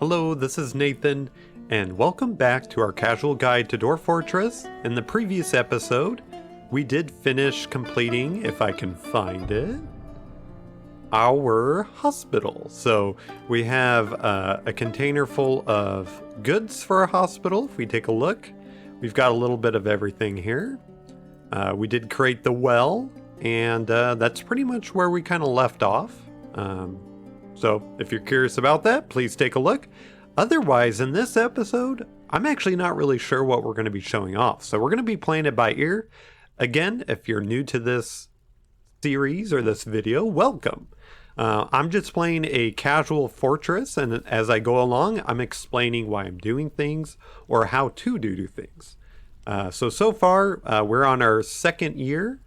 Hello, this is Nathan, and welcome back to our casual guide to Dwarf Fortress. In the previous episode, we did finish completing, if I can find it, our hospital. So we have a container full of goods for our hospital. If we take a look, we've got a little bit of everything here. We did create the well, and that's pretty much where we kind of left off. So if you're curious about that, please take a look. Otherwise, in this episode, I'm actually not really sure what we're going to be showing off. So we're going to be playing it by ear. Again, if you're new to this series or this video, welcome. I'm just playing a casual fortress, and as I go along, I'm explaining why I'm doing things or how to do things. So far, we're on our second year.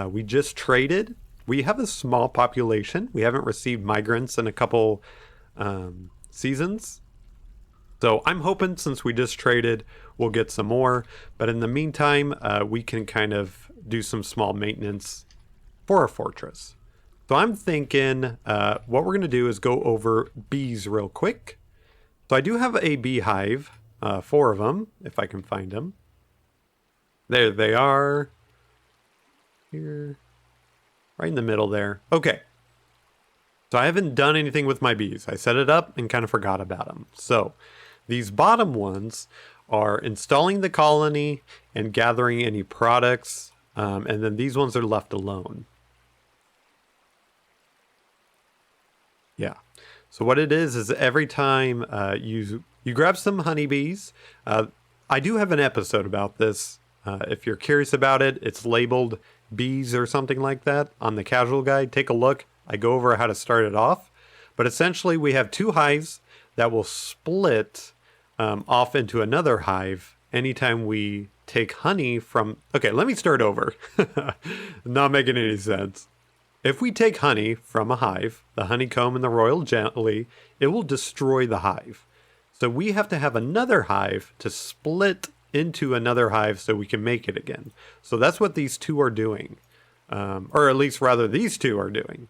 We just traded. We have a small population. We haven't received migrants in a couple seasons. So I'm hoping since we just traded, we'll get some more. But in the meantime, we can kind of do some small maintenance for our fortress. So I'm thinking what we're going to do is go over bees real quick. So I do have a beehive, 4 of them, if I can find them. There they are. Here. Right in the middle there. Okay. So I haven't done anything with my bees. I set it up and kind of forgot about them. So these bottom ones are installing the colony and gathering any products. And then these ones are left alone. Yeah. So what it is every time you grab some honeybees. I do have an episode about this. If you're curious about it, it's labeled bees or something like that on the casual guide. Take a look. I go over how to start it off. But essentially we have 2 hives that will split off into another hive anytime we take honey from... Okay, let me start over. Not making any sense. If we take honey from a hive, the honeycomb and the royal jelly, it will destroy the hive. So we have to have another hive to split into another hive so we can make it again. So that's what these 2 are doing. Or at least rather these 2 are doing.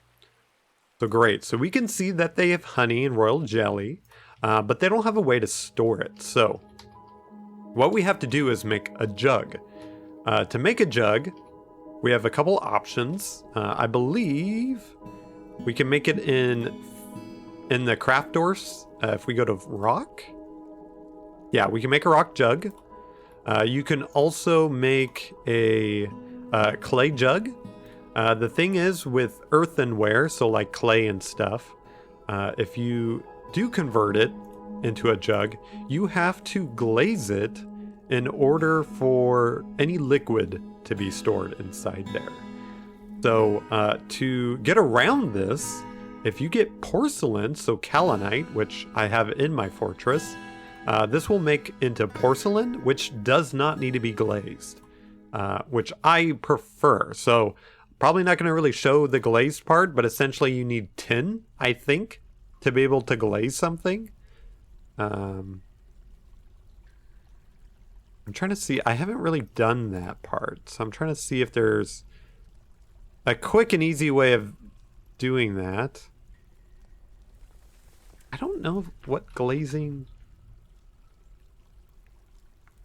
So great. So we can see that they have honey and royal jelly, but they don't have a way to store it. So what we have to do is make a jug. To make a jug, we have a couple options. I believe we can make it in the craft doors. If we go to rock. Yeah, we can make a rock jug. You can also make a clay jug. The thing is with earthenware, so like clay and stuff, if you do convert it into a jug, you have to glaze it in order for any liquid to be stored inside there. So to get around this, if you get porcelain, so kaolinite, which I have in my fortress, this will make into porcelain, which does not need to be glazed, which I prefer. So probably not going to really show the glazed part, but essentially you need tin, I think, to be able to glaze something. I'm trying to see. I haven't really done that part, so I'm trying to see if there's a quick and easy way of doing that. I don't know what glazing...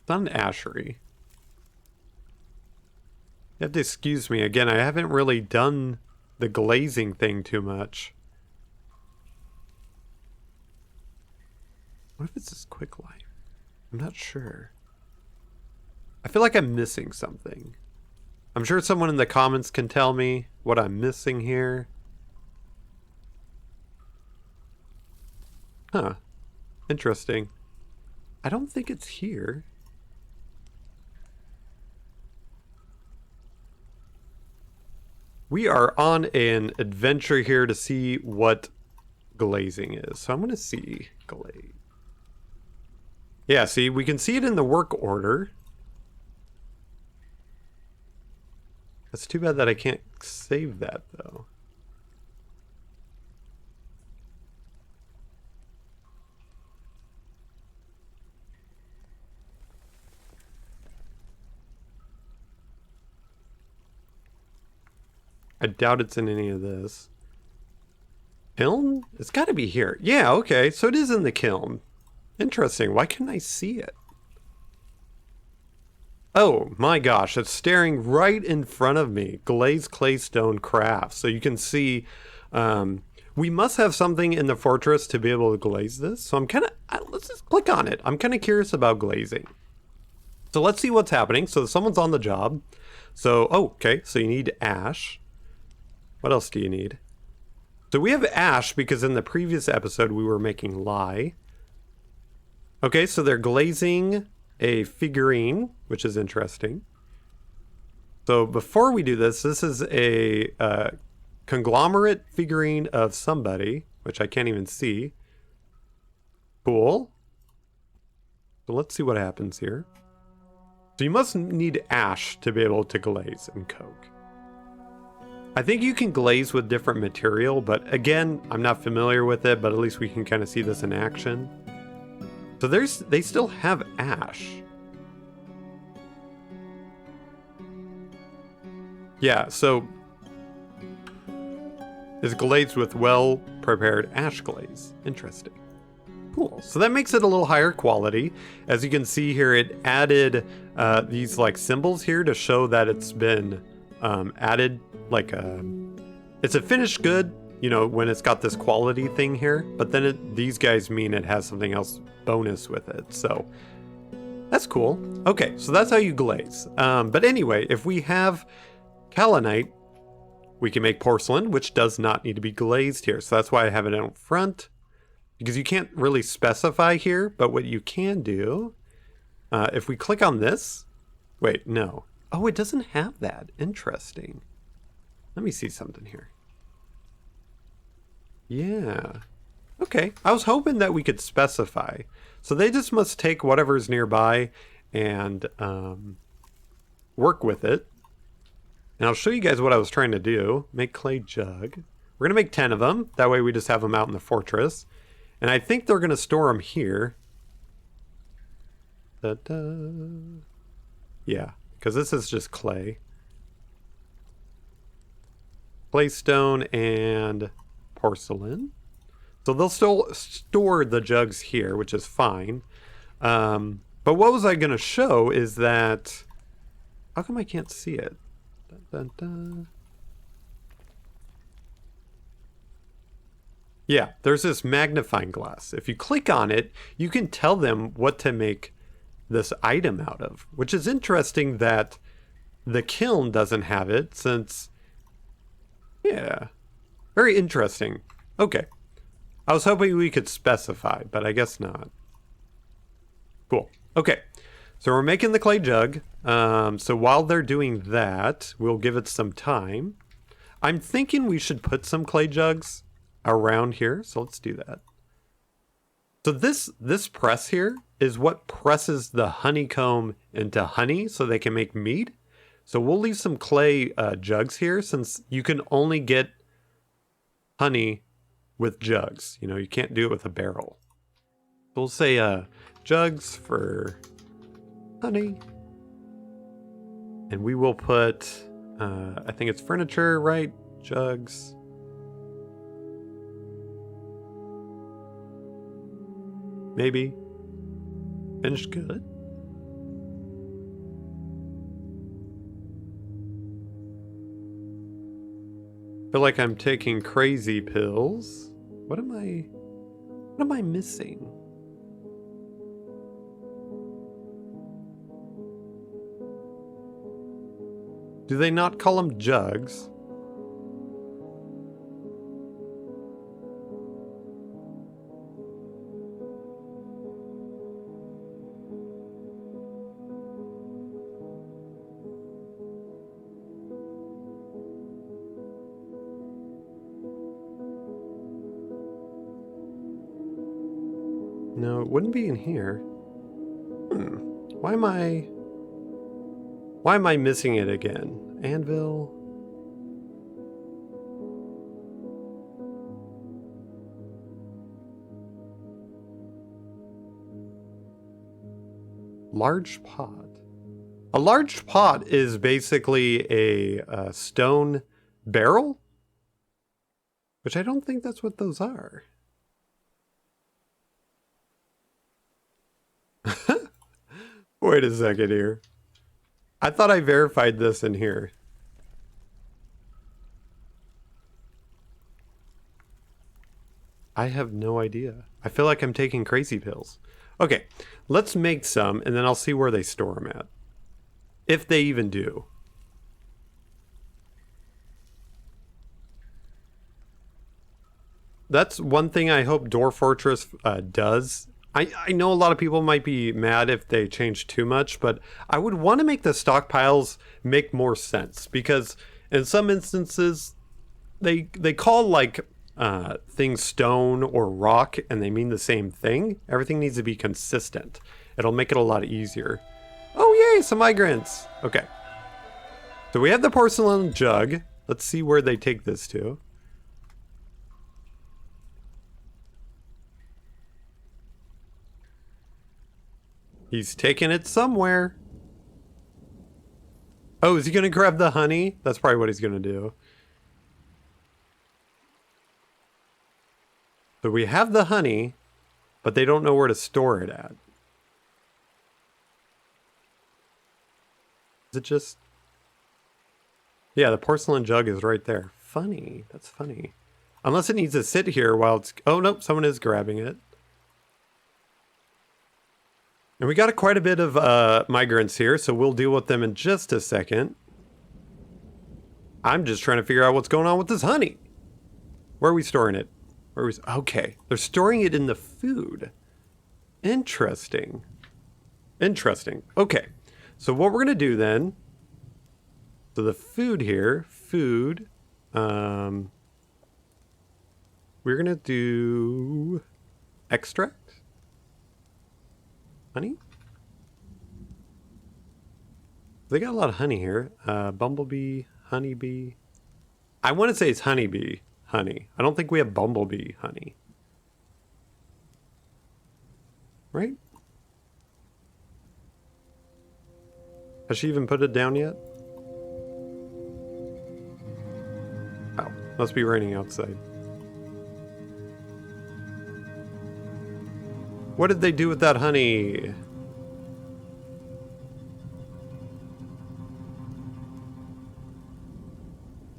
It's not an ashery. You have to excuse me. Again, I haven't really done the glazing thing too much. What if it's this quick light? I'm not sure. I feel like I'm missing something. I'm sure someone in the comments can tell me what I'm missing here. Huh. Interesting. I don't think it's here. We are on an adventure here to see what glazing is. So I'm going to see glaze. Yeah, see, we can see it in the work order. It's too bad that I can't save that, though. I doubt it's in any of this. Kiln? It's got to be here. Yeah, okay. So it is in the kiln. Interesting. Why couldn't I see it? Oh my gosh, it's staring right in front of me. Glazed claystone crafts. So you can see we must have something in the fortress to be able to glaze this. So I'm kind of, let's just click on it. I'm kind of curious about glazing. So let's see what's happening. So someone's on the job. So, oh, okay. So you need ash. What else do you need? So we have ash because in the previous episode we were making lye. Okay, so they're glazing a figurine, which is interesting. So before we do this, this is a conglomerate figurine of somebody, which I can't even see. Cool. So let's see what happens here. So you must need ash to be able to glaze and coke. I think you can glaze with different material, but again, I'm not familiar with it, but at least we can kind of see this in action. So they still have ash. Yeah, so it's glazed with well-prepared ash glaze. Interesting. Cool. So that makes it a little higher quality. As you can see here, it added these like symbols here to show that it's been added like it's a finished good, you know, when it's got this quality thing here, but then these guys mean it has something else bonus with it. So that's cool. Okay, so that's how you glaze. But anyway, if we have kaolinite, we can make porcelain, which does not need to be glazed here. So that's why I have it out front, because you can't really specify here, but what you can do, if we click on this, wait, no. Oh, it doesn't have that. Interesting. Let me see something here. Yeah. Okay. I was hoping that we could specify. So they just must take whatever's nearby and work with it. And I'll show you guys what I was trying to do. Make clay jug. We're going to make 10 of them. That way we just have them out in the fortress. And I think they're going to store them here. Da-da. Yeah, because this is just clay. Claystone and porcelain. So they'll still store the jugs here, which is fine. But what was I going to show is that... How come I can't see it? Dun, dun, dun. Yeah, there's this magnifying glass. If you click on it, you can tell them what to make this item out of, which is interesting that the kiln doesn't have it since... Yeah, very interesting. Okay. I was hoping we could specify, but I guess not. Cool. Okay. So we're making the clay jug. So while they're doing that, we'll give it some time. I'm thinking we should put some clay jugs around here. So let's do that. So this press here is what presses the honeycomb into honey so they can make mead. So we'll leave some clay jugs here since you can only get honey with jugs. You know, you can't do it with a barrel. So we'll say jugs for honey. And we will put, I think it's furniture, right? Jugs. Maybe. Finished good. Feel like I'm taking crazy pills. What am I missing? Do they not call them jugs? No, it wouldn't be in here. Why am I missing it again? Anvil. Large pot. A large pot is basically a stone barrel. Which I don't think that's what those are. Wait a second here. I thought I verified this in here. I have no idea. I feel like I'm taking crazy pills. Okay, let's make some, and then I'll see where they store them at. If they even do. That's one thing I hope Dwarf Fortress does. I know a lot of people might be mad if they change too much, but I would want to make the stockpiles make more sense, because in some instances they call like things stone or rock, and they mean the same thing. Everything needs to be consistent. It'll make it a lot easier. Oh yay, some migrants. Okay. So we have the porcelain jug. Let's see where they take this to. He's taking it somewhere. Oh, is he gonna grab the honey? That's probably what he's gonna do. So we have the honey, but they don't know where to store it at. Is it just... Yeah, the porcelain jug is right there. Funny. That's funny. Unless it needs to sit here while it's... Oh, nope, someone is grabbing it. And we got quite a bit of migrants here, so we'll deal with them in just a second. I'm just trying to figure out what's going on with this honey. Where are we storing it? Where are we... Okay, they're storing it in the food. Interesting. Interesting. Okay, so what we're going to do then... So the food here, food... we're going to do... Extract? Honey? They got a lot of honey here. Bumblebee, honeybee. I want to say it's honeybee honey. I don't think we have bumblebee honey. Right? Has she even put it down yet? Oh, must be raining outside. What did they do with that honey?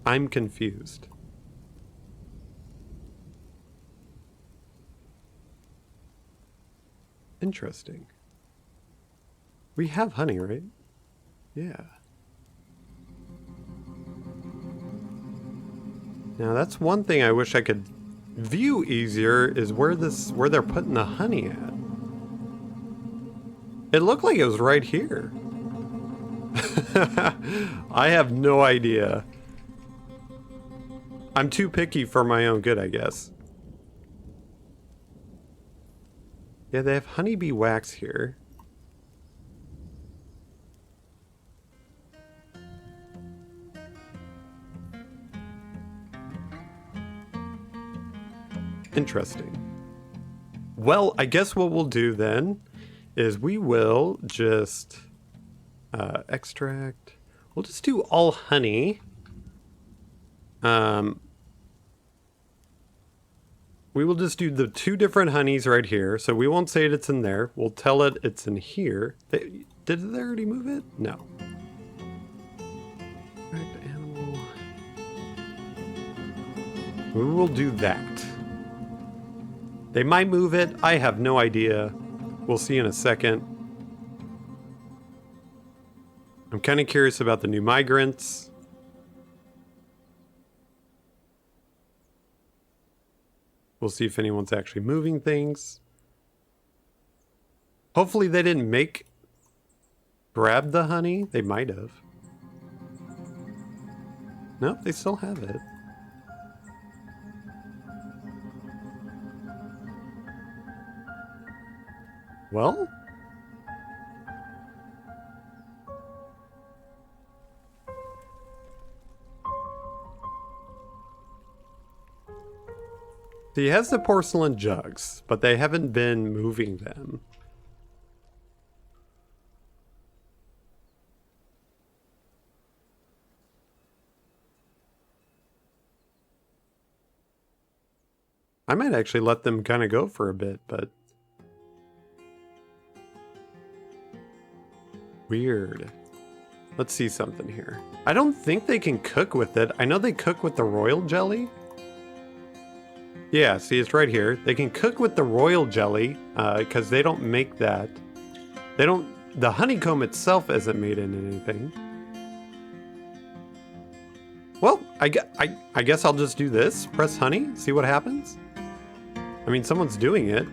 I'm confused. Interesting. We have honey, right? Yeah. Now that's one thing I wish I could view easier, is where they're putting the honey at. It looked like it was right here. I have no idea. I'm too picky for my own good, I guess. Yeah, they have honeybee wax here. Interesting. Well, I guess what we'll do then is we will just extract. We'll just do all honey. We will just do the two different honeys right here. So we won't say it's in there. We'll tell it it's in here. Did they already move it? No. Extract animal. We will do that. They might move it. I have no idea. We'll see in a second. I'm kind of curious about the new migrants. We'll see if anyone's actually moving things. Hopefully they didn't grab the honey. They might have. Nope, they still have it. Well? He has the porcelain jugs, but they haven't been moving them. I might actually let them kind of go for a bit, but... Weird. Let's see something here. I don't think they can cook with it. I know they cook with the royal jelly. Yeah, see, it's right here. They can cook with the royal jelly, because they don't make that. They don't... The honeycomb itself isn't made in anything. Well, I guess I'll just do this. Press honey, see what happens. I mean, someone's doing it.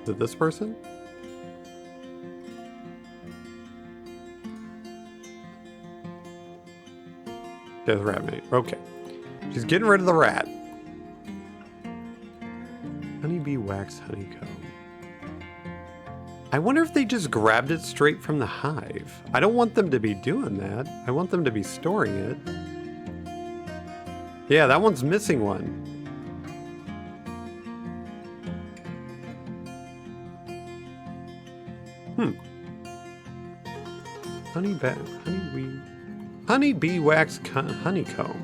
Is it this person? Yeah, the rat mate. Okay. She's getting rid of the rat. Honeybee wax honeycomb. I wonder if they just grabbed it straight from the hive. I don't want them to be doing that. I want them to be storing it. Yeah, that one's missing one. Honeybee wax honeycomb.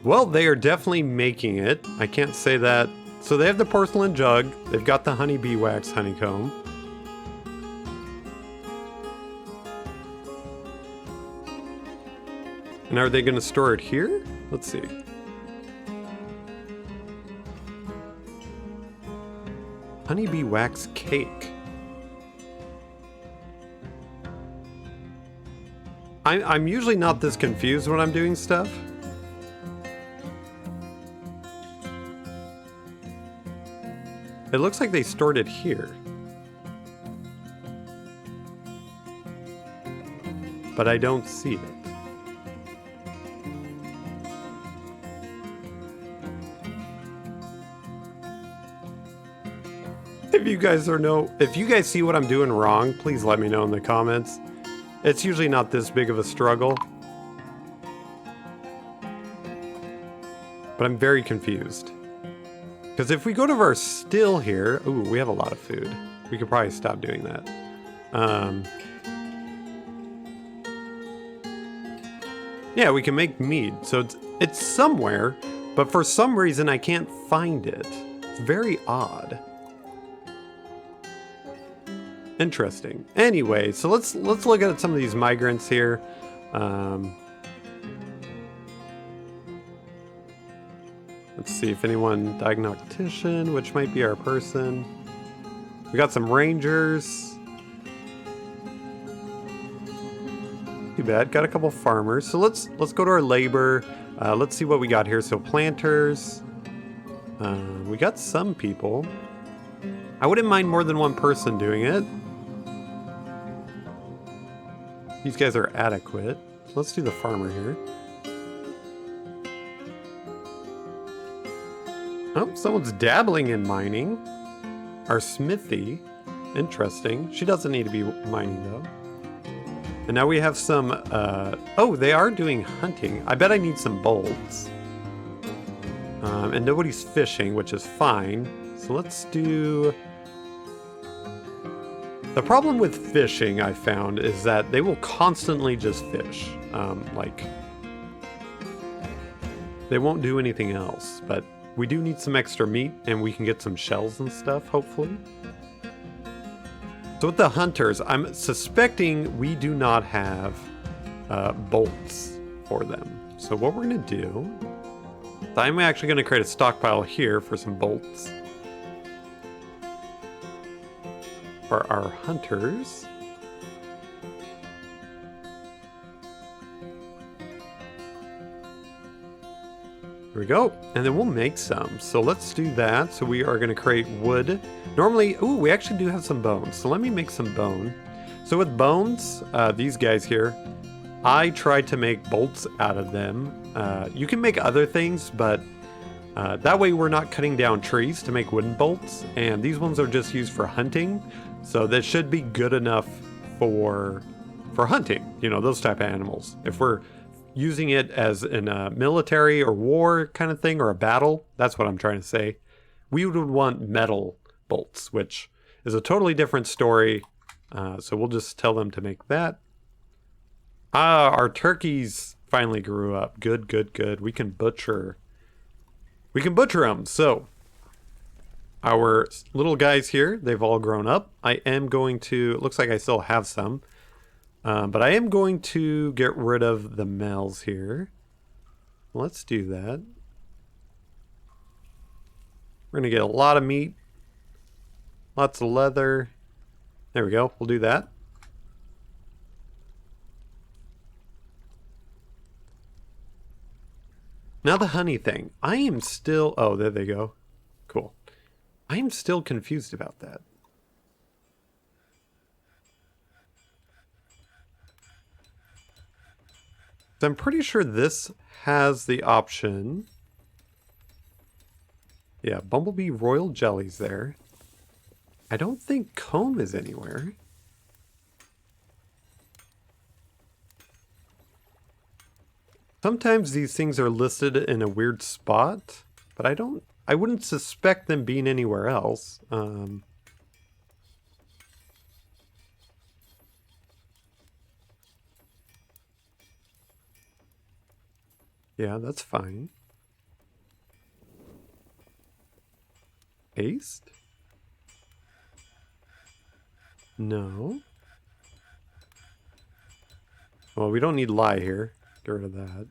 Well, they are definitely making it. I can't say that. So they have the porcelain jug. They've got the honeybee wax honeycomb. And are they going to store it here? Let's see. Honeybee wax cake. I'm usually not this confused when I'm doing stuff. It looks like they stored it here. But I don't see it. If you guys see what I'm doing wrong, please let me know in the comments. It's usually not this big of a struggle. But I'm very confused. Because if we go to our still here... Ooh, we have a lot of food. We could probably stop doing that. Yeah, we can make mead. So it's somewhere, but for some reason I can't find it. It's very odd. Interesting. Anyway, so let's look at some of these migrants here. Let's see if anyone diagnostician, which might be our person. We got some rangers. Too bad. Got a couple farmers. So let's go to our labor. Let's see what we got here. So planters. We got some people. I wouldn't mind more than one person doing it. These guys are adequate. Let's do the farmer here. Oh, someone's dabbling in mining. Our smithy. Interesting. She doesn't need to be mining, though. And now we have some... oh, they are doing hunting. I bet I need some bolts. And nobody's fishing, which is fine. So let's do... The problem with fishing, I found, is that they will constantly just fish. Like... They won't do anything else, but... We do need some extra meat, and we can get some shells and stuff, hopefully. So with the hunters, I'm suspecting we do not have bolts for them. So what we're going to do... I'm actually going to create a stockpile here for some bolts. For our hunters. There we go. And then we'll make some. So let's do that. So we are going to create wood. Normally, ooh, we actually do have some bones. So let me make some bone. So with bones, these guys here, I tried to make bolts out of them. You can make other things, but That way we're not cutting down trees to make wooden bolts, and these ones are just used for hunting, so that should be good enough for hunting, you know, those type of animals. If we're using it as in a military or war kind of thing, or a battle, that's what I'm trying to say, we would want metal bolts, which is a totally different story. So we'll just tell them to make that. Our turkeys finally grew up. Good, good, good. We can butcher them. So our little guys here, they've all grown up. I am going to, it looks like I still have some, but I am going to get rid of the males here. Let's do that. We're going to get a lot of meat, lots of leather. There we go. We'll do that. Now the honey thing. I am still... Oh, there they go. Cool. I am still confused about that. So I'm pretty sure this has the option. Yeah, Bumblebee Royal Jelly's there. I don't think comb is anywhere. Sometimes these things are listed in a weird spot, but I wouldn't suspect them being anywhere else. Yeah, that's fine. Paste? No. Well, we don't need lye here. Get rid of that.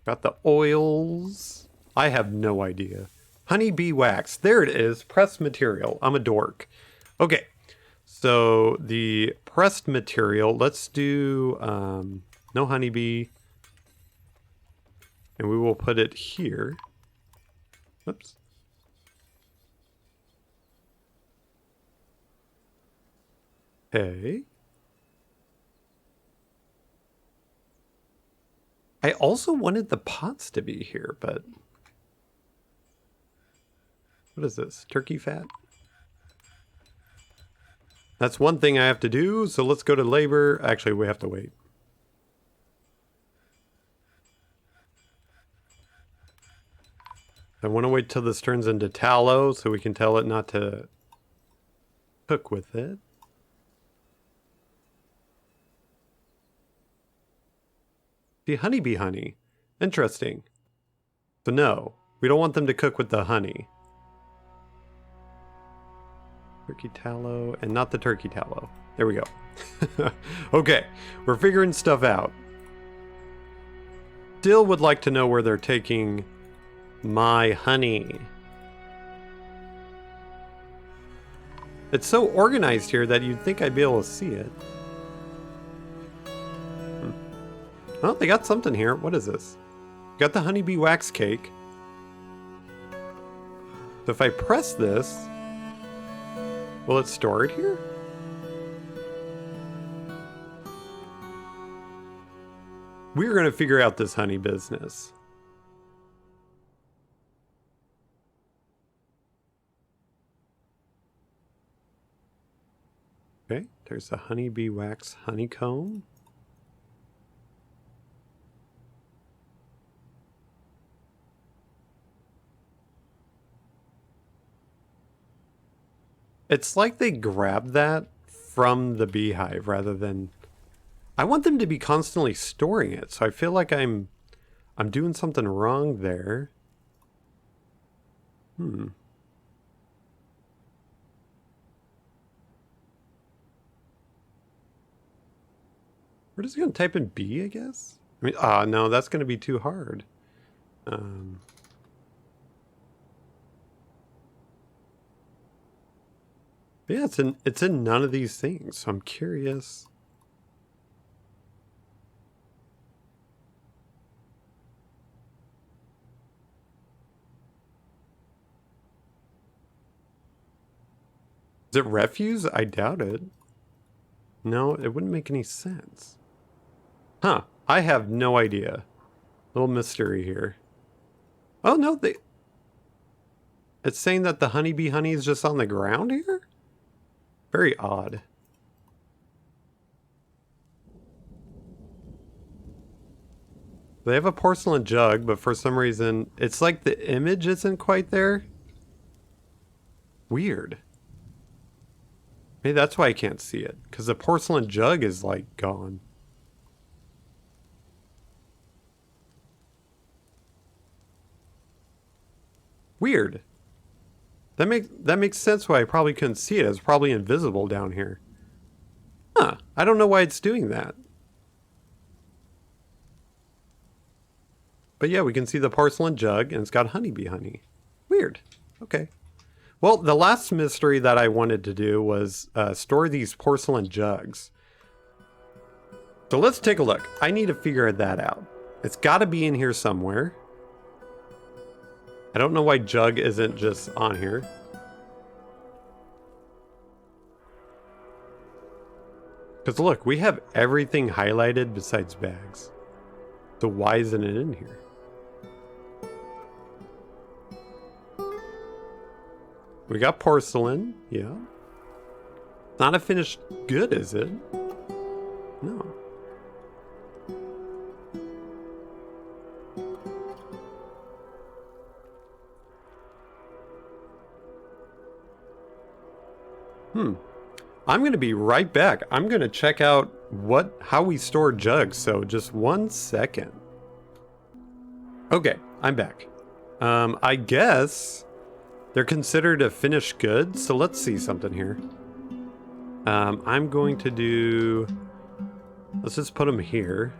Got the oils. I have no idea. Honeybee wax. There it is. Pressed material. I'm a dork. Okay. So the pressed material, let's do no honeybee. And we will put it here. Oops. Okay. I also wanted the pots to be here, but... What is this? Turkey fat? That's one thing I have to do, so let's go to labor. Actually, we have to wait. I want to wait till this turns into tallow so we can tell it not to cook with it. The honeybee honey. Interesting. So no, we don't want them to cook with the honey. Turkey tallow, and not the turkey tallow. There we go. Okay, we're figuring stuff out. Still would like to know where they're taking my honey. It's so organized here that you'd think I'd be able to see it. Oh, they got something here. What is this? Got the honeybee wax cake. So if I press this, will it store it here? We're going to figure out this honey business. Okay, there's the honeybee wax honeycomb. It's like they grab that from the beehive rather than... I want them to be constantly storing it, so I feel like I'm doing something wrong there. We're just going to type in bee, I guess? I mean, no, that's going to be too hard. Yeah, it's in none of these things, so I'm curious. Is it refuse? I doubt it. No, it wouldn't make any sense. Huh, I have no idea. Little mystery here. Oh no, it's saying that the honeybee honey is just on the ground here? Very odd. They have a porcelain jug, but for some reason, it's like the image isn't quite there. Weird. Maybe that's why I can't see it, because the porcelain jug is like gone. Weird. That makes sense why I probably couldn't see it. It's probably invisible down here. Huh. I don't know why it's doing that. But yeah, we can see the porcelain jug, and it's got honeybee honey. Weird. Okay. Well, the last mystery that I wanted to do was store these porcelain jugs. So let's take a look. I need to figure that out. It's got to be in here somewhere. I don't know why jug isn't just on here. Because look, we have everything highlighted besides bags. So why isn't it in here? We got porcelain, yeah. Not a finished good, is it? No. I'm going to be right back. I'm going to check out how we store jugs. So just 1 second. Okay, I'm back. I guess they're considered a finished good. So let's see something here. I'm going to do... Let's just put them here.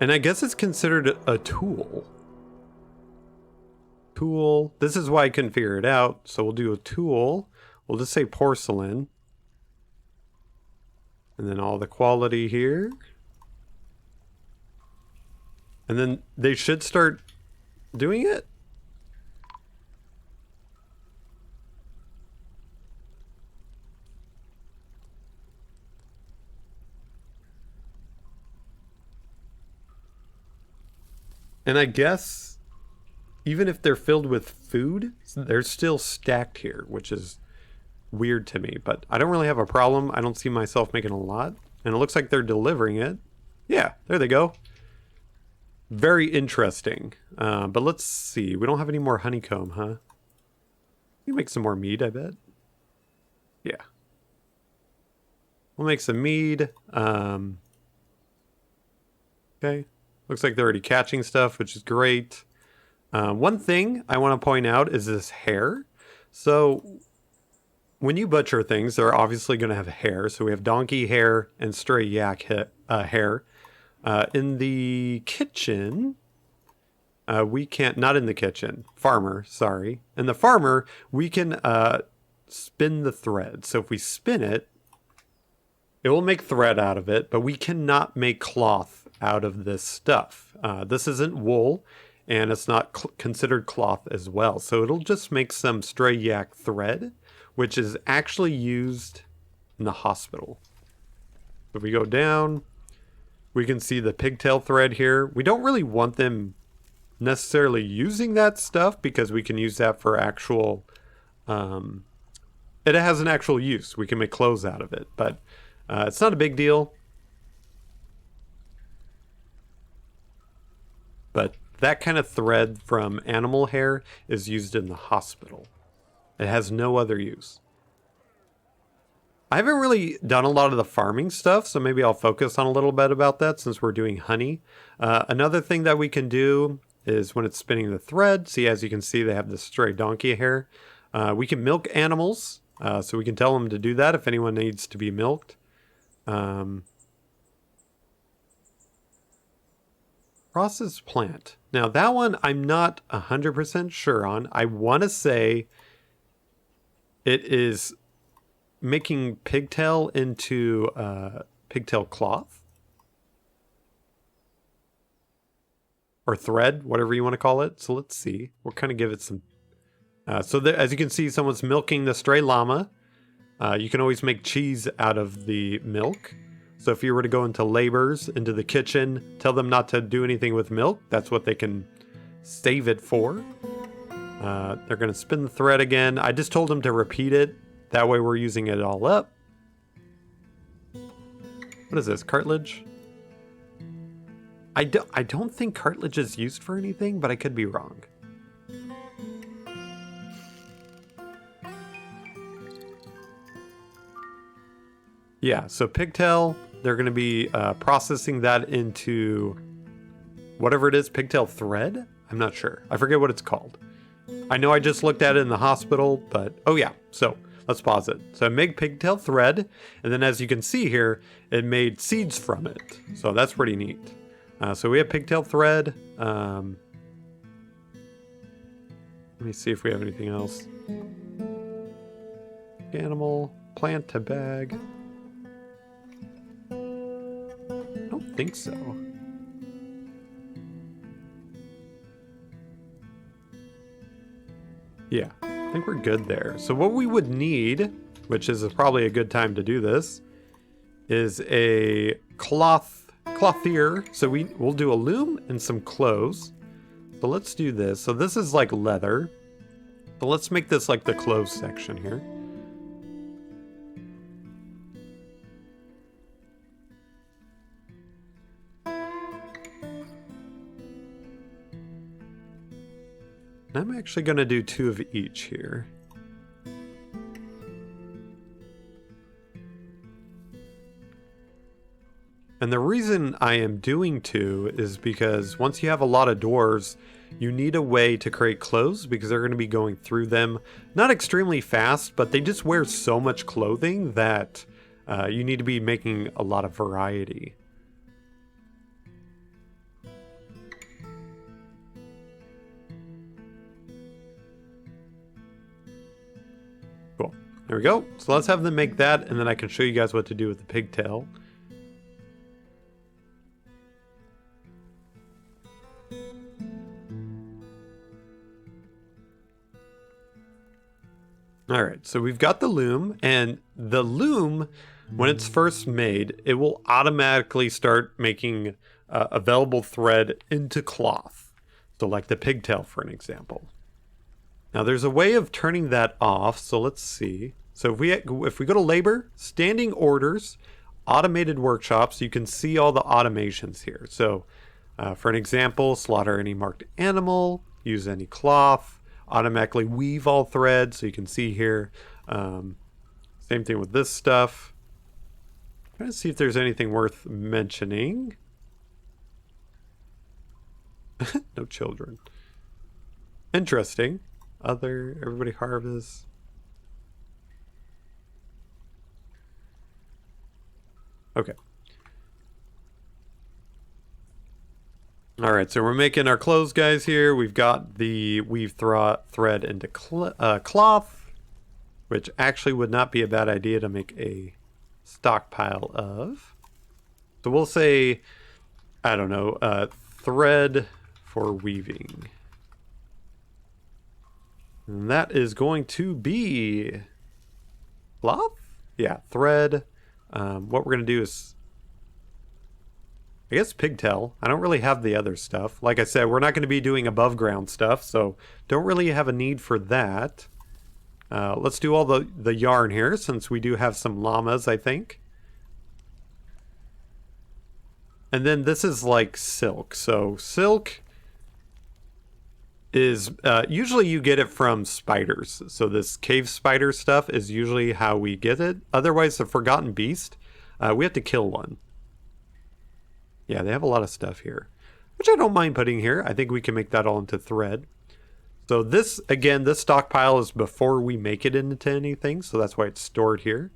And I guess it's considered a tool. Tool. This is why I couldn't figure it out. So we'll do a tool. We'll just say porcelain. And then all the quality here. And then they should start doing it. And I guess even if they're filled with food, they're still stacked here, which is weird to me. But I don't really have a problem. I don't see myself making a lot. And it looks like they're delivering it. Yeah, there they go. Very interesting. But let's see. We don't have any more honeycomb, huh? You make some more mead, I bet. Yeah. We'll make some mead. Okay. Looks like they're already catching stuff, which is great. One thing I want to point out is this hair. So when you butcher things, they're obviously going to have hair. So we have donkey hair and stray yak hair. In the kitchen, we can't, not in the kitchen, farmer, sorry. In the farmer, we can spin the thread. So if we spin it, it will make thread out of it, but we cannot make cloth out of this stuff. This isn't wool, and it's not considered cloth as well. So it'll just make some stray yak thread, which is actually used in the hospital. If we go down, we can see the pigtail thread here. We don't really want them necessarily using that stuff because we can use that for actual... it has an actual use. We can make clothes out of it, but it's not a big deal. But that kind of thread from animal hair is used in the hospital. It has no other use. I haven't really done a lot of the farming stuff, so maybe I'll focus on a little bit about that since we're doing honey. Another thing that we can do is when it's spinning the thread, see, as you can see, they have the stray donkey hair. We can milk animals, so we can tell them to do that if anyone needs to be milked. Process plant. Now that one I'm not 100% sure on. I want to say it is making pigtail into pigtail cloth. Or thread, whatever you want to call it. So let's see. We'll kind of give it some... as you can see, someone's milking the stray llama. You can always make cheese out of the milk. So if you were to go into labors, into the kitchen, tell them not to do anything with milk, that's what they can save it for. They're going to spin the thread again. I just told them to repeat it. That way we're using it all up. What is this, cartilage? I don't think cartilage is used for anything, but I could be wrong. Yeah, so pigtail, they're going to be processing that into whatever it is, pigtail thread? I'm not sure. I forget what it's called. I know I just looked at it in the hospital, but oh yeah, so let's pause it. So I made pigtail thread, and then as you can see here, it made seeds from it. So that's pretty neat. So we have pigtail thread. Let me see if we have anything else. Animal, plant to bag. I don't think so. Yeah, I think we're good there. So what we would need, which is probably a good time to do this, is a clothier. So we'll do a loom and some clothes. So let's do this. So this is like leather. So let's make this like the clothes section here. I'm actually going to do 2 of each here. And the reason I am doing 2 is because once you have a lot of doors, you need a way to create clothes because they're going to be going through them. Not extremely fast, but they just wear so much clothing that you need to be making a lot of variety. Cool. There we go. So let's have them make that, and then I can show you guys what to do with the pigtail. All right, so we've got the loom, and the loom, when it's first made, it will automatically start making available thread into cloth. So like the pigtail, for an example. Now there's a way of turning that off, so let's see. So if we go to labor, standing orders, automated workshops, you can see all the automations here. So for an example, slaughter any marked animal, use any cloth, automatically weave all threads, so you can see here. Same thing with this stuff. I'm trying to see if there's anything worth mentioning. No children. Interesting. Everybody harvests. Okay. All right, so we're making our clothes, guys, here. We've got the weave thread into cloth, which actually would not be a bad idea to make a stockpile of. So we'll say, I don't know, thread for weaving. And that is going to be cloth? Yeah, thread. What we're going to do is, I guess, pigtail. I don't really have the other stuff. Like I said, we're not going to be doing above ground stuff, so don't really have a need for that. Let's do all the yarn here, since we do have some llamas, I think. And then this is like silk. So silk is usually you get it from spiders. So this cave spider stuff is usually how we get it. Otherwise, the forgotten beast, we have to kill one. Yeah, they have a lot of stuff here, which I don't mind putting here. I think we can make that all into thread. So this, again, this stockpile is before we make it into anything, so that's why it's stored here.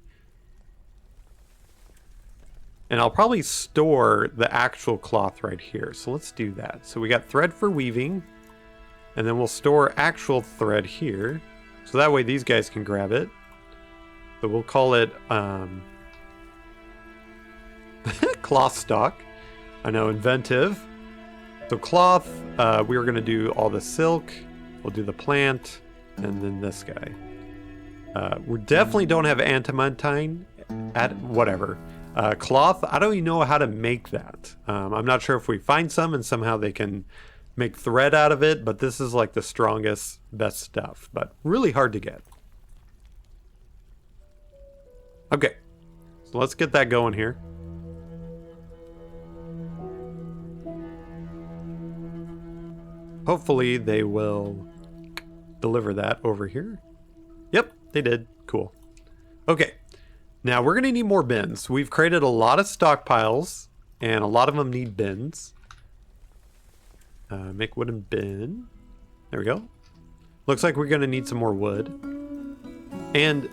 And I'll probably store the actual cloth right here. So let's do that. So we got thread for weaving, and then we'll store actual thread here. So that way these guys can grab it. So we'll call it cloth stock. I know, inventive. So cloth, we were going to do all the silk. We'll do the plant, and then this guy. We definitely don't have adamantine. Whatever. Cloth, I don't even know how to make that. I'm not sure if we find some and somehow they can make thread out of it, but this is like the strongest, best stuff, but really hard to get. Okay, so let's get that going here. Hopefully they will deliver that over here. Yep, they did. Cool. Okay, now we're gonna need more bins. We've created a lot of stockpiles, and a lot of them need bins. Make wooden bin. There we go. Looks like we're gonna need some more wood. And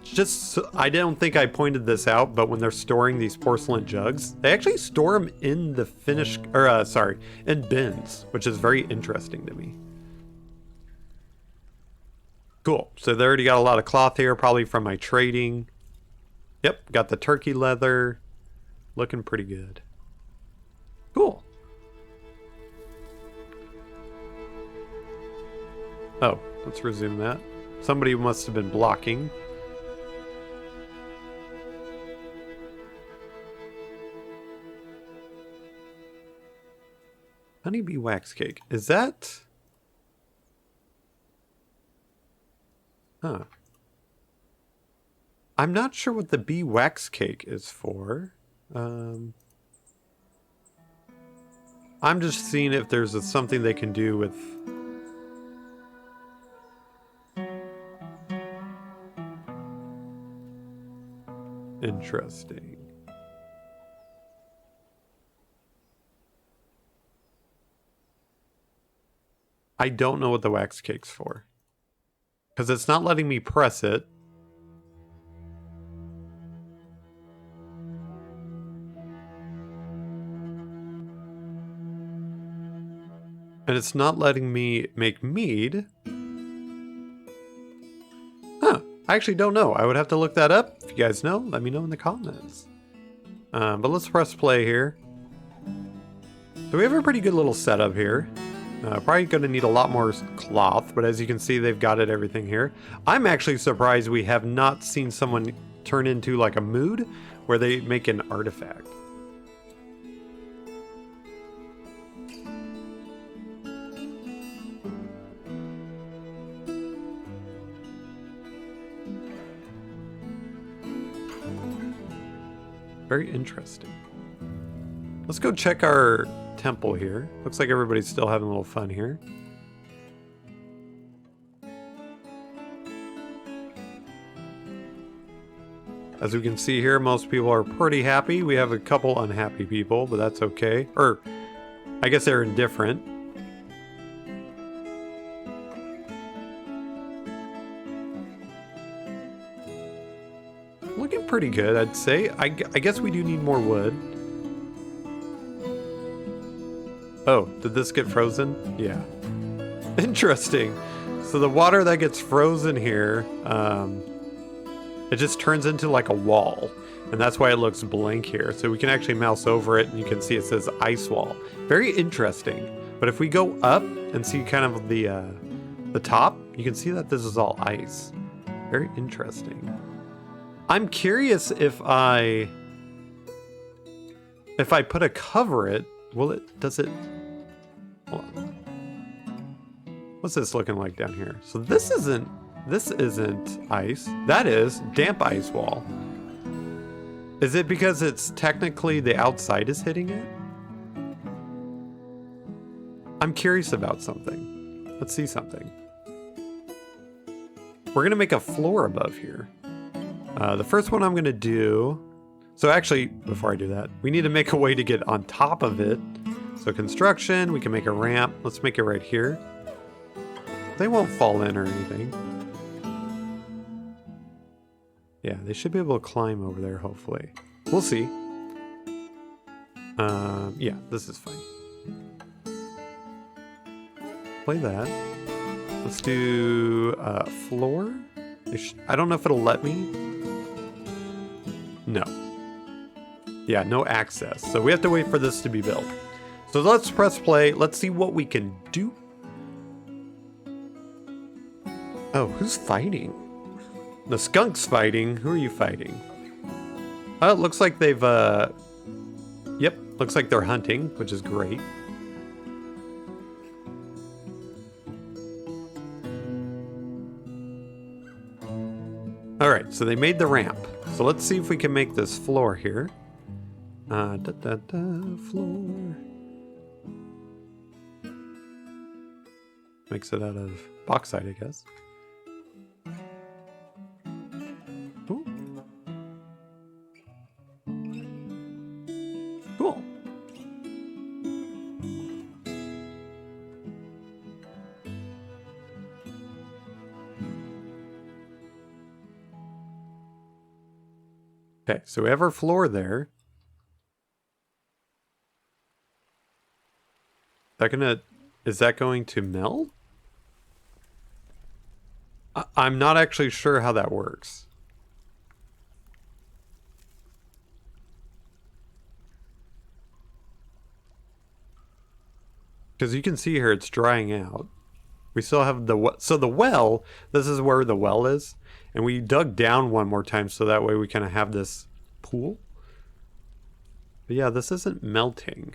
just, I don't think I pointed this out, but when they're storing these porcelain jugs, they actually store them in the finished, or sorry, in bins, which is very interesting to me. Cool. So they already got a lot of cloth here, probably from my trading. Yep, got the turkey leather. Looking pretty good. Cool. Oh, let's resume that. Somebody must have been blocking. Honeybee wax cake. Is that... Huh. I'm not sure what the bee wax cake is for. I'm just seeing if there's something they can do with... Interesting. I don't know what the wax cake's for. Because it's not letting me press it. And it's not letting me make mead. Huh. I actually don't know. I would have to look that up. If you guys know, let me know in the comments. But let's press play here. So we have a pretty good little setup here. Probably going to need a lot more cloth, but as you can see, they've got everything here. I'm actually surprised we have not seen someone turn into like a mood where they make an artifact. Very interesting. Let's go check our temple here. Looks like everybody's still having a little fun here. As we can see here, most people are pretty happy. We have a couple unhappy people, but that's okay. Or, I guess they're indifferent. Looking pretty good, I'd say. I guess we do need more wood. Oh, did this get frozen? Yeah. Interesting. So the water that gets frozen here, it just turns into like a wall. And that's why it looks blank here. So we can actually mouse over it and you can see it says ice wall. Very interesting. But if we go up and see kind of the top, you can see that this is all ice. Very interesting. I'm curious if I put a cover it, does it, hold on. What's this looking like down here? So this isn't ice. That is damp ice wall. Is it because it's technically the outside is hitting it? I'm curious about something. Let's see something. We're gonna make a floor above here. The first one I'm gonna do, so actually, before I do that, we need to make a way to get on top of it. So construction, we can make a ramp. Let's make it right here. They won't fall in or anything. Yeah, they should be able to climb over there, hopefully. We'll see. Yeah, this is fine. Play that. Let's do floor. I don't know if it'll let me. No. Yeah, no access. So we have to wait for this to be built. So let's press play. Let's see what we can do. Oh, who's fighting? The skunk's fighting. Who are you fighting? Oh, it looks like they've, yep, looks like they're hunting, which is great. All right, so they made the ramp. So let's see if we can make this floor here. Floor. Makes it out of bauxite, I guess. Ooh. Cool. Okay, so we have our floor there. Is that going to melt? I'm not actually sure how that works. Because you can see here it's drying out. We still have so the well, this is where the well is. And we dug down one more time so that way we kind of have this pool. But yeah, this isn't melting.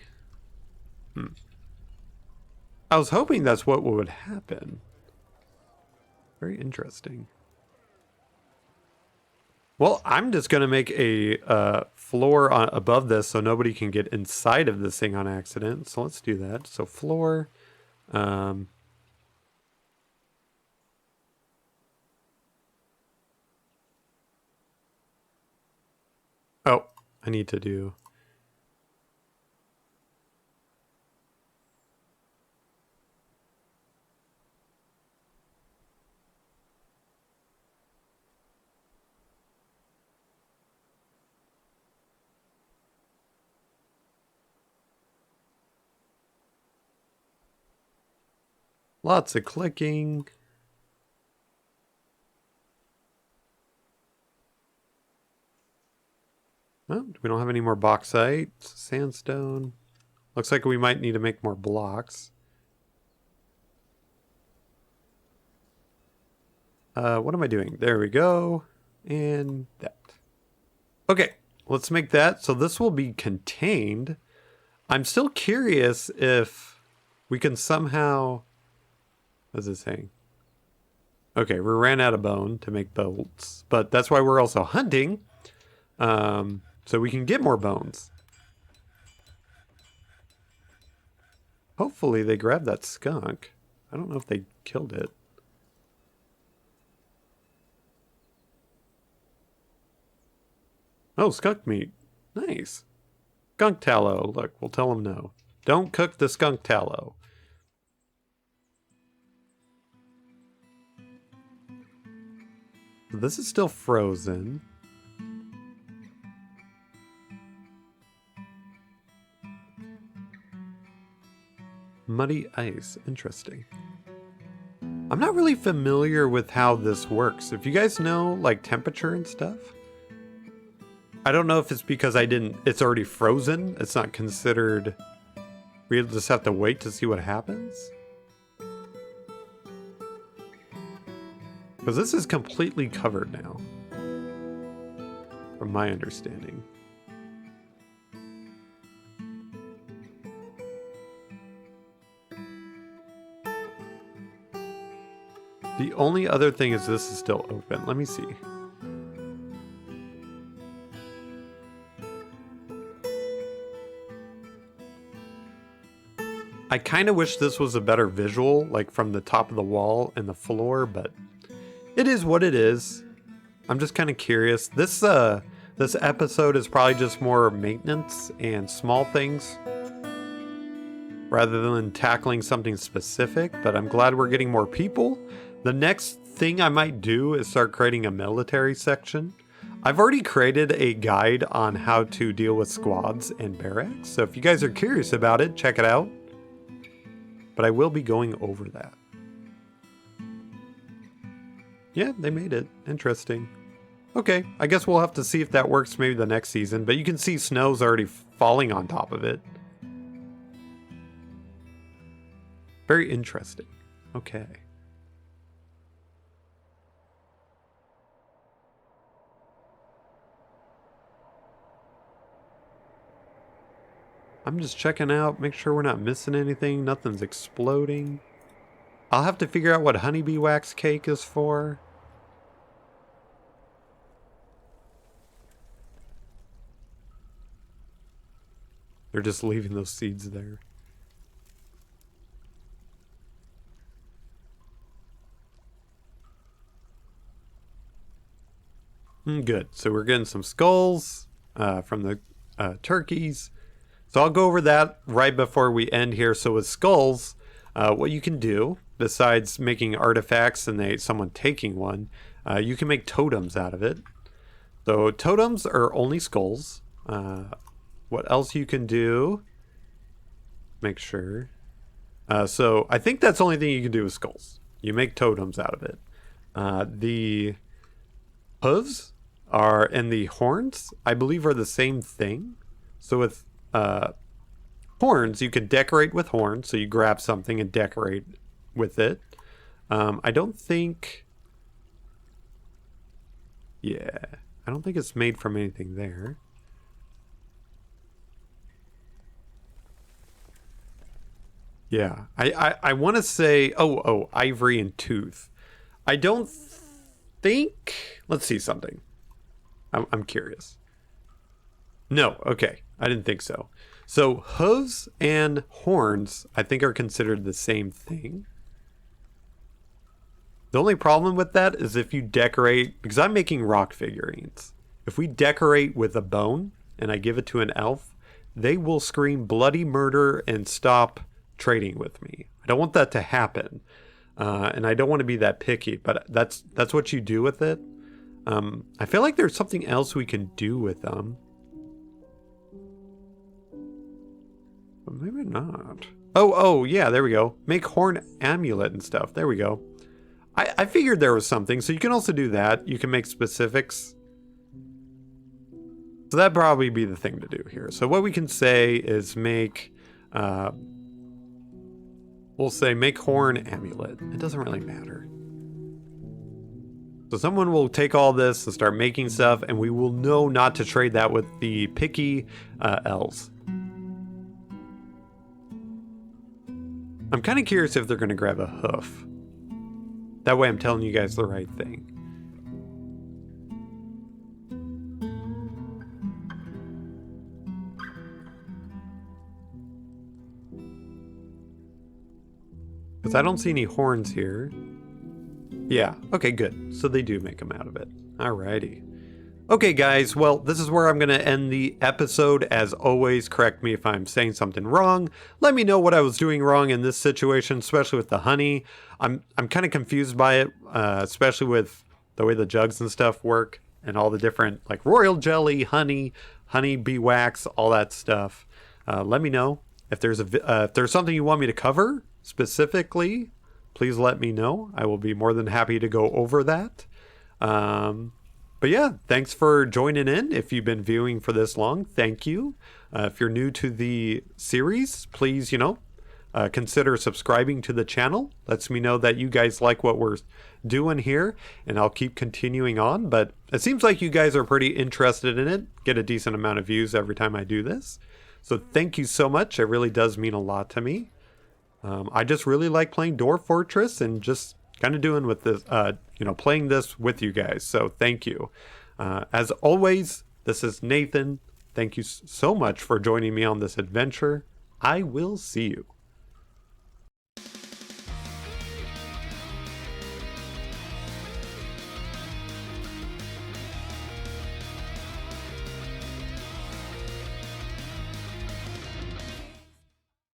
I was hoping that's what would happen. Very interesting. Well, I'm just going to make a floor above this so nobody can get inside of this thing on accident. So let's do that. So floor. Oh, I need to do... Lots of clicking. Oh, we don't have any more bauxite, sandstone. Looks like we might need to make more blocks. What am I doing? There we go. And that. Okay, let's make that. So this will be contained. I'm still curious if we can somehow... What is it saying? Okay, we ran out of bone to make bolts, but that's why we're also hunting, so we can get more bones. Hopefully they grabbed that skunk. I don't know if they killed it. Oh, skunk meat. Nice. Skunk tallow. Look, we'll tell them no. Don't cook the skunk tallow. This is still frozen. Muddy ice. Interesting. I'm not really familiar with how this works. If you guys know, like, temperature and stuff. I don't know if it's because it's already frozen. It's not considered... We just have to wait to see what happens. Because this is completely covered now. From my understanding. The only other thing is this is still open. Let me see. I kind of wish this was a better visual, like from the top of the wall and the floor, but it is what it is. I'm just kind of curious. This episode is probably just more maintenance and small things rather than tackling something specific, but I'm glad we're getting more people. The next thing I might do is start creating a military section. I've already created a guide on how to deal with squads and barracks, so if you guys are curious about it, check it out. But I will be going over that. Yeah, they made it. Interesting. Okay, I guess we'll have to see if that works maybe the next season, but you can see snow's already falling on top of it. Very interesting. Okay. I'm just checking out, make sure we're not missing anything. Nothing's exploding. I'll have to figure out what honeybee wax cake is for. They're just leaving those seeds there. Good. So we're getting some skulls from the turkeys. So I'll go over that right before we end here. So with skulls, what you can do, besides making artifacts and someone taking one, you can make totems out of it. So totems are only skulls. What else you can do? Make sure. So I think that's the only thing you can do with skulls. You make totems out of it. The hooves and the horns, I believe, are the same thing. So with horns, you can decorate with horns. So you grab something and decorate with it. I don't think... Yeah, I don't think it's made from anything there. Yeah, I want to say, oh, ivory and tooth. I don't think, let's see something. I'm curious. No, okay, I didn't think so. So hooves and horns, I think, are considered the same thing. The only problem with that is if you decorate, because I'm making rock figurines. If we decorate with a bone and I give it to an elf, they will scream bloody murder and stop trading with me. I don't want that to happen, and I don't want to be that picky, but that's what you do with it. I feel like there's something else we can do with them, but maybe not. Oh yeah, there we go. Make horn amulet and stuff. There we go. I figured there was something, so you can also do that. You can make specifics. So that'd probably be the thing to do here. So what we can say is make... we'll say make horn amulet. It doesn't really matter. So someone will take all this and start making stuff, and we will know not to trade that with the picky elves. I'm kind of curious if they're going to grab a hoof. That way I'm telling you guys the right thing. Because I don't see any horns here. Yeah, okay, good. So they do make them out of it. Alrighty. Okay, guys, well, this is where I'm going to end the episode. As always, correct me if I'm saying something wrong. Let me know what I was doing wrong in this situation, especially with the honey. I'm kind of confused by it, especially with the way the jugs and stuff work and all the different, like, royal jelly, honey bee wax, all that stuff. Let me know if there's if there's something you want me to cover specifically. Please let me know. I will be more than happy to go over that. But yeah, thanks for joining in. If you've been viewing for this long, thank you. If you're new to the series, please, consider subscribing to the channel. Lets me know that you guys like what we're doing here, and I'll keep continuing on. But it seems like you guys are pretty interested in it. Get a decent amount of views every time I do this. So thank you so much. It really does mean a lot to me. I just really like playing Dwarf Fortress and just kind of doing with this, playing this with you guys. So thank you. As always, this is Nathan. Thank you so much for joining me on this adventure. I will see you